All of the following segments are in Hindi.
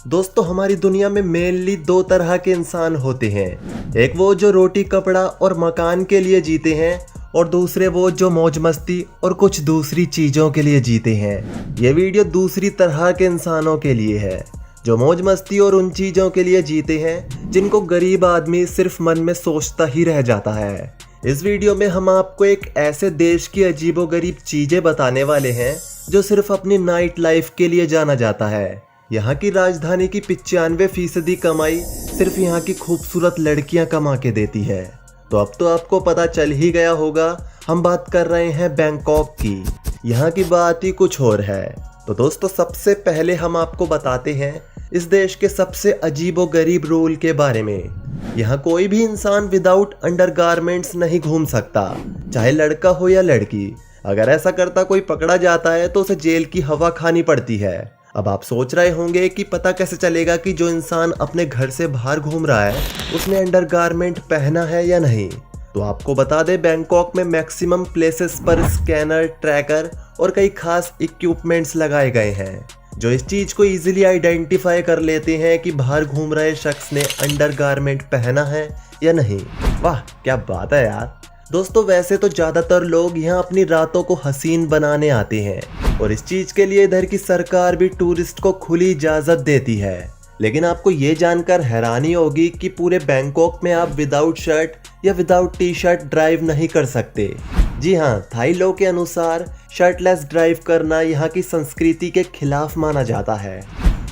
दोस्तों हमारी दुनिया में मेनली दो तरह के इंसान होते हैं। एक वो जो रोटी कपड़ा और मकान के लिए जीते हैं और दूसरे वो जो मौज मस्ती और कुछ दूसरी चीजों के लिए जीते हैं। ये वीडियो दूसरी तरह के इंसानों के लिए है जो मौज मस्ती और उन चीजों के लिए जीते हैं जिनको गरीब आदमी सिर्फ मन में सोचता ही रह जाता है। इस वीडियो में हम आपको एक ऐसे देश की अजीबोगरीब चीजें बताने वाले हैं जो सिर्फ अपनी नाइट लाइफ के लिए जाना जाता है। यहाँ की राजधानी की 95% कमाई सिर्फ यहाँ की खूबसूरत लड़कियाँ कमा के देती है। तो अब तो आपको पता चल ही गया होगा, हम बात कर रहे हैं बैंकॉक की। यहाँ की बात ही कुछ और है। तो दोस्तों सबसे पहले हम आपको बताते हैं इस देश के सबसे अजीबोगरीब रूल के बारे में। यहाँ कोई भी इंसान विदाउट अंडरगारमेंट्स नहीं घूम सकता, चाहे लड़का हो या लड़की। अगर ऐसा करता कोई पकड़ा जाता है तो उसे जेल की हवा खानी पड़ती है। अब आप सोच रहे होंगे कि पता कैसे चलेगा कि जो इंसान अपने घर से बाहर घूम रहा है उसने अंडरगारमेंट पहना है या नहीं। तो आपको बता दें, बैंकॉक में मैक्सिमम प्लेसेस पर स्कैनर, ट्रैकर और कई खास इक्विपमेंट्स लगाए गए हैं जो इस चीज को इजीली आइडेंटिफाई कर लेते हैं कि बाहर घूम रहे शख्स ने अंडरगारमेंट पहना है या नहीं। वाह क्या बात है यार। दोस्तों वैसे तो ज्यादातर लोग यहाँ अपनी रातों को हसीन बनाने आते हैं और इस चीज के लिए इधर की सरकार भी टूरिस्ट को खुली इजाजत देती है। लेकिन आपको ये जानकर हैरानी होगी कि पूरे बैंकॉक में आप विदाउट शर्ट या विदाउट टी शर्ट ड्राइव नहीं कर सकते। जी हाँ, थाई लॉ के अनुसार शर्टलेस ड्राइव करना यहाँ की संस्कृति के खिलाफ माना जाता है,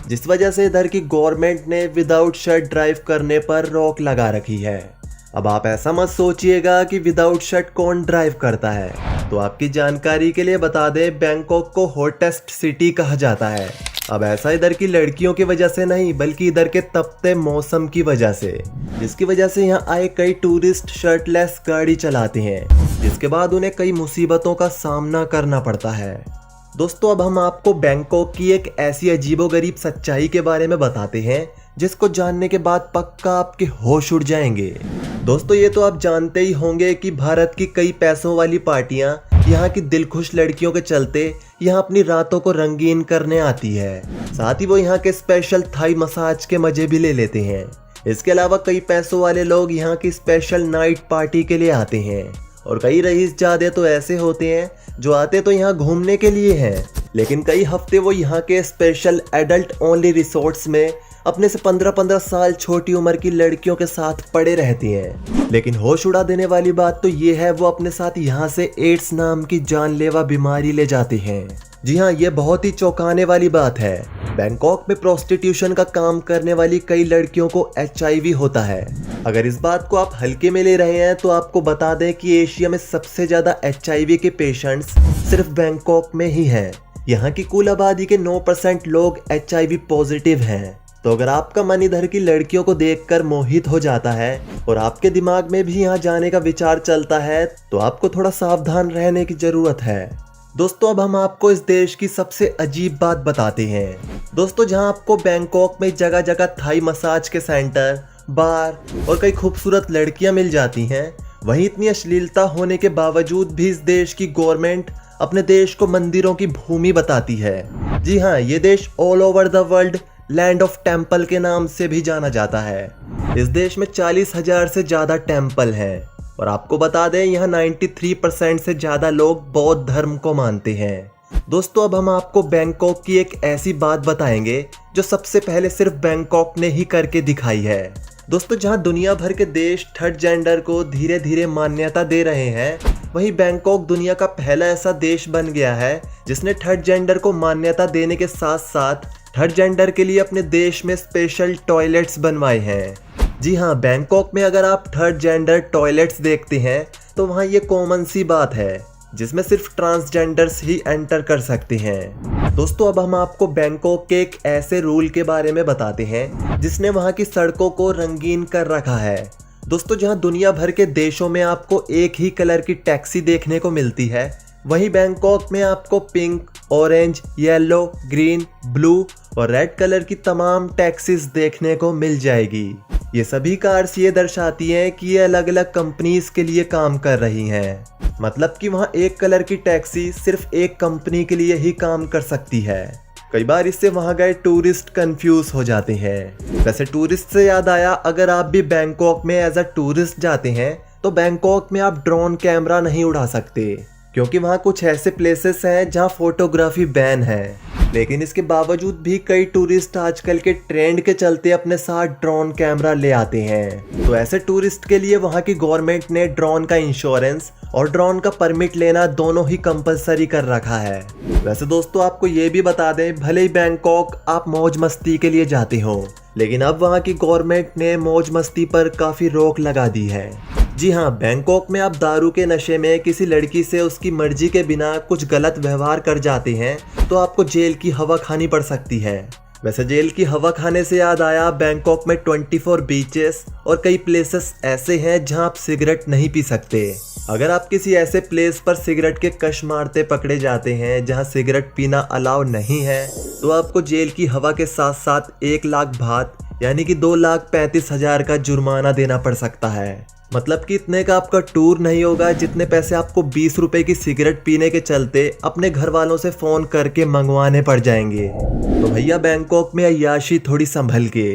जिस वजह से इधर की गवर्नमेंट ने विदाउट शर्ट ड्राइव करने पर रोक लगा रखी है। अब आप ऐसा मत सोचिएगा कि विदाउट शर्ट कौन ड्राइव करता है। तो आपकी जानकारी के लिए बता दें, बैंकॉक को हॉटेस्ट सिटी कहा जाता है। अब ऐसा इधर की लड़कियों की वजह से नहीं बल्कि इधर के तपते मौसम की वजह से, जिसकी वजह से यहाँ आए कई टूरिस्ट शर्टलेस गाड़ी चलाते हैं, जिसके बाद उन्हें कई मुसीबतों का सामना करना पड़ता है। दोस्तों अब हम आपको बैंकॉक की एक ऐसी अजीबोगरीब सच्चाई के बारे में बताते हैं जिसको जानने के बाद पक्का आपके होश उड़ जाएंगे। दोस्तों ये तो आप जानते ही होंगे कि भारत की कई पैसों वाली पार्टियां यहाँ की दिलखुश लड़कियों के चलते यहाँ अपनी रातों को रंगीन करने आती है। साथ ही वो यहाँ के स्पेशल थाई मसाज के मजे भी ले लेते हैं। इसके अलावा कई पैसों वाले लोग यहाँ की स्पेशल नाइट पार्टी के लिए आते हैं और कई रईसजादे तो ऐसे होते हैं जो आते तो यहाँ घूमने के लिए हैं, लेकिन कई हफ्ते वो यहाँ के स्पेशल एडल्ट ओनली रिसोर्ट्स में अपने से 15-15 साल छोटी उम्र की लड़कियों के साथ पड़े रहती हैं। लेकिन होश उड़ा देने वाली बात तो ये है, वो अपने साथ यहाँ से एड्स नाम की जानलेवा बीमारी ले जाते हैं। जी हाँ, ये बहुत ही चौंकाने वाली बात है। बैंकॉक में प्रोस्टिट्यूशन का काम करने वाली कई लड़कियों को HIV होता है। अगर इस बात को आप हल्के में ले रहे हैं तो आपको बता दें कि एशिया में सबसे ज्यादा HIV के पेशेंट्स सिर्फ बैंकॉक में ही हैं। यहाँ की कुल आबादी के 9% लोग HIV पॉजिटिव हैं। तो अगर आपका मन इधर की लड़कियों को देखकर मोहित हो जाता है और आपके दिमाग में भी यहाँ जाने का विचार चलता है तो आपको थोड़ा सावधान रहने की जरूरत है। दोस्तों अब हम आपको इस देश की सबसे अजीब बात बताते हैं। दोस्तों जहाँ आपको बैंकॉक में जगह जगह थाई मसाज के सेंटर, बार और कई खूबसूरत लड़कियाँ मिल जाती हैं, वहीं इतनी अश्लीलता होने के बावजूद भी इस देश की गवर्नमेंट अपने देश को मंदिरों की भूमि बताती है। जी हाँ, ये देश all over the world land of temple के नाम से भी जाना जाता है। इस देश में 40,000 से ज्यादा टेम्पल हैं और आपको बता दें यहाँ 93% से ज्यादा लोग बौद्ध धर्म को मानते हैं। दोस्तों अब हम आपको बैंकॉक की एक ऐसी बात बताएंगे जो सबसे पहले सिर्फ बैंकॉक ने ही करके दिखाई है। दोस्तों जहाँ दुनिया भर के देश थर्ड जेंडर को धीरे धीरे मान्यता दे रहे हैं, वहीं बैंकॉक दुनिया का पहला ऐसा देश बन गया है जिसने थर्ड जेंडर को मान्यता देने के साथ साथ थर्ड जेंडर के लिए अपने देश में स्पेशल टॉयलेट्स बनवाए हैं। जी हाँ, बैंकॉक में अगर आप थर्ड जेंडर टॉयलेट्स देखते हैं तो वहाँ ये कॉमन सी बात है जिसमें सिर्फ ट्रांसजेंडर्स ही एंटर कर सकते हैं। दोस्तों अब हम आपको बैंकॉक के एक ऐसे रूल के बारे में बताते हैं जिसने वहाँ की सड़कों को रंगीन कर रखा है। दोस्तों जहाँ दुनिया भर के देशों में आपको एक ही कलर की टैक्सी देखने को मिलती है, वहीं बैंकॉक में आपको pink, orange, yellow, green, blue और रेड कलर की तमाम टैक्सीज देखने को मिल जाएगी। ये सभी कार्स ये दर्शाती हैं कि ये अलग अलग कंपनीज के लिए काम कर रही हैं। मतलब कि वहाँ एक कलर की टैक्सी सिर्फ एक कंपनी के लिए ही काम कर सकती है। कई बार इससे वहां गए टूरिस्ट कंफ्यूज हो जाते हैं। वैसे टूरिस्ट से याद आया, अगर आप भी बैंकॉक में एज अ टूरिस्ट जाते हैं तो बैंकॉक में आप ड्रोन कैमरा नहीं उड़ा सकते, क्योंकि वहाँ कुछ ऐसे प्लेसेस हैं जहाँ फोटोग्राफी बैन है। लेकिन इसके बावजूद भी कई टूरिस्ट आजकल के ट्रेंड के चलते अपने साथ ड्रोन कैमरा ले आते हैं। तो ऐसे टूरिस्ट के लिए वहाँ की गवर्नमेंट ने ड्रोन का इंश्योरेंस और ड्रोन का परमिट लेना दोनों ही कंपलसरी कर रखा है। वैसे दोस्तों आपको ये भी बता दें, भले ही बैंकॉक आप मौज मस्ती के लिए जाते हो, लेकिन अब वहाँ की गवर्नमेंट ने मौज मस्ती पर काफी रोक लगा दी है। जी हाँ, बैंकॉक में आप दारू के नशे में किसी लड़की से उसकी मर्जी के बिना कुछ गलत व्यवहार कर जाते हैं तो आपको जेल की हवा खानी पड़ सकती है। वैसे जेल की हवा खाने से याद आया, बैंकॉक में 24 बीचेस और कई प्लेसेस ऐसे हैं जहां आप सिगरेट नहीं पी सकते। अगर आप किसी ऐसे प्लेस पर सिगरेट के कश मारते पकड़े जाते हैं जहां सिगरेट पीना अलाउ नहीं है, तो आपको जेल की हवा के साथ साथ 1 लाख बात यानी कि 2,35,000 का जुर्माना देना पड़ सकता है। मतलब कि इतने का आपका टूर नहीं होगा जितने पैसे आपको 20 रुपए की सिगरेट पीने के चलते अपने घर वालों से फोन करके मंगवाने पड़ जाएंगे। तो भैया बैंकॉक में अय्याशी थोड़ी संभल के।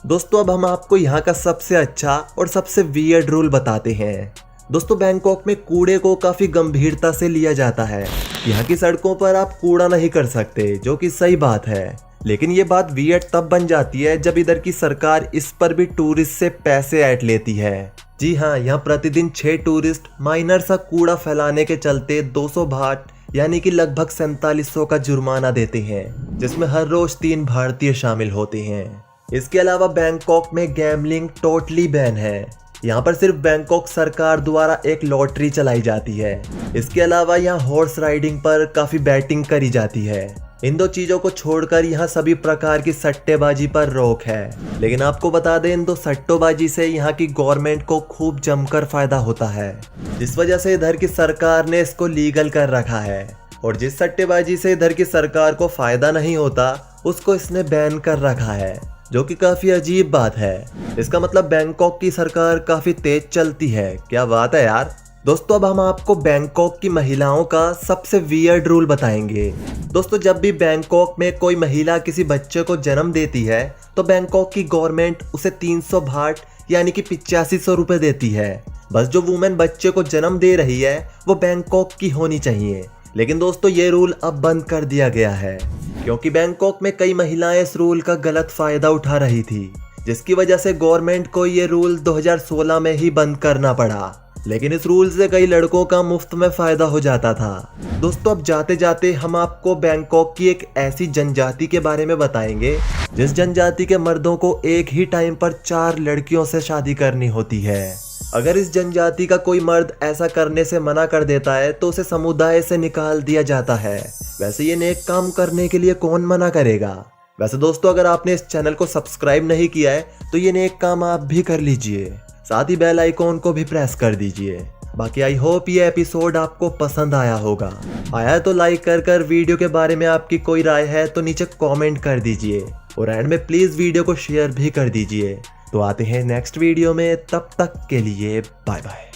दोस्तों अब हम आपको यहाँ का सबसे अच्छा और सबसे वियर्ड रूल बताते हैं। दोस्तों बैंकॉक में कूड़े को काफी गंभीरता से लिया जाता है। यहाँ की सड़कों पर आप कूड़ा नहीं कर सकते, जो कि सही बात है, लेकिन ये बात वियर्ड तब बन जाती है जब इधर की सरकार इस पर भी टूरिस्ट से पैसे ऐंठ लेती है। जी हाँ, यहाँ प्रतिदिन 6 टूरिस्ट माइनर सा कूड़ा फैलाने के चलते 200 बाट यानी कि लगभग 4700 का जुर्माना देते हैं, जिसमें हर रोज 3 भारतीय शामिल होते हैं। इसके अलावा बैंकॉक में गैम्बलिंग टोटली बैन है। यहाँ पर सिर्फ बैंकॉक सरकार द्वारा एक लॉटरी चलाई जाती है। इसके अलावा यहाँ हॉर्स राइडिंग पर काफी बैटिंग करी जाती है। इन 2 चीजों को छोड़कर यहाँ सभी प्रकार की सट्टेबाजी पर रोक है। लेकिन आपको बता दें, इन 2 सट्टेबाजी से यहाँ की गवर्नमेंट को खूब जमकर फायदा होता है, जिस वजह से इधर की सरकार ने इसको लीगल कर रखा है। और जिस सट्टेबाजी से इधर की सरकार को फायदा नहीं होता उसको इसने बैन कर रखा है, जो कि काफी अजीब बात है। इसका मतलब बैंकॉक की सरकार काफी तेज चलती है। क्या बात है यार। दोस्तों अब हम आपको बैंकॉक की महिलाओं का सबसे वियर्ड रूल बताएंगे। दोस्तों जब भी बैंकॉक में कोई महिला किसी बच्चे को जन्म देती है तो बैंकॉक की गवर्नमेंट उसे 300 बाट यानी कि 8500 रुपए देती है। बस जो वुमेन बच्चे को जन्म दे रही है वो बैंकॉक की होनी चाहिए। लेकिन दोस्तों ये रूल अब बंद कर दिया गया है, क्योंकि बैंकॉक में कई महिलाएं इस रूल का गलत फायदा उठा रही थी, जिसकी वजह से गवर्नमेंट को ये रूल 2016 में ही बंद करना पड़ा। लेकिन इस रूल से कई लड़कों का मुफ्त में फायदा हो जाता था। दोस्तों अब जाते जाते हम आपको बैंकॉक की एक ऐसी जनजाति के बारे में बताएंगे जिस जनजाति के मर्दों को एक ही टाइम पर 4 लड़कियों से शादी करनी होती है। अगर इस जनजाति का कोई मर्द ऐसा करने से मना कर देता है तो उसे समुदाय से निकाल दिया जाता है। वैसे ये नेक काम करने के लिए कौन मना करेगा। वैसे दोस्तों अगर आपने इस चैनल को सब्सक्राइब नहीं किया है तो ये नेक काम आप भी कर लीजिए, साथ ही बेल आइकॉन को भी प्रेस कर दीजिए। बाकी आई होप ये एपिसोड आपको पसंद आया होगा। आया तो लाइक कर वीडियो के बारे में आपकी कोई राय है तो नीचे कमेंट कर दीजिए, और एंड में प्लीज वीडियो को शेयर भी कर दीजिए। तो आते हैं नेक्स्ट वीडियो में, तब तक के लिए बाय बाय।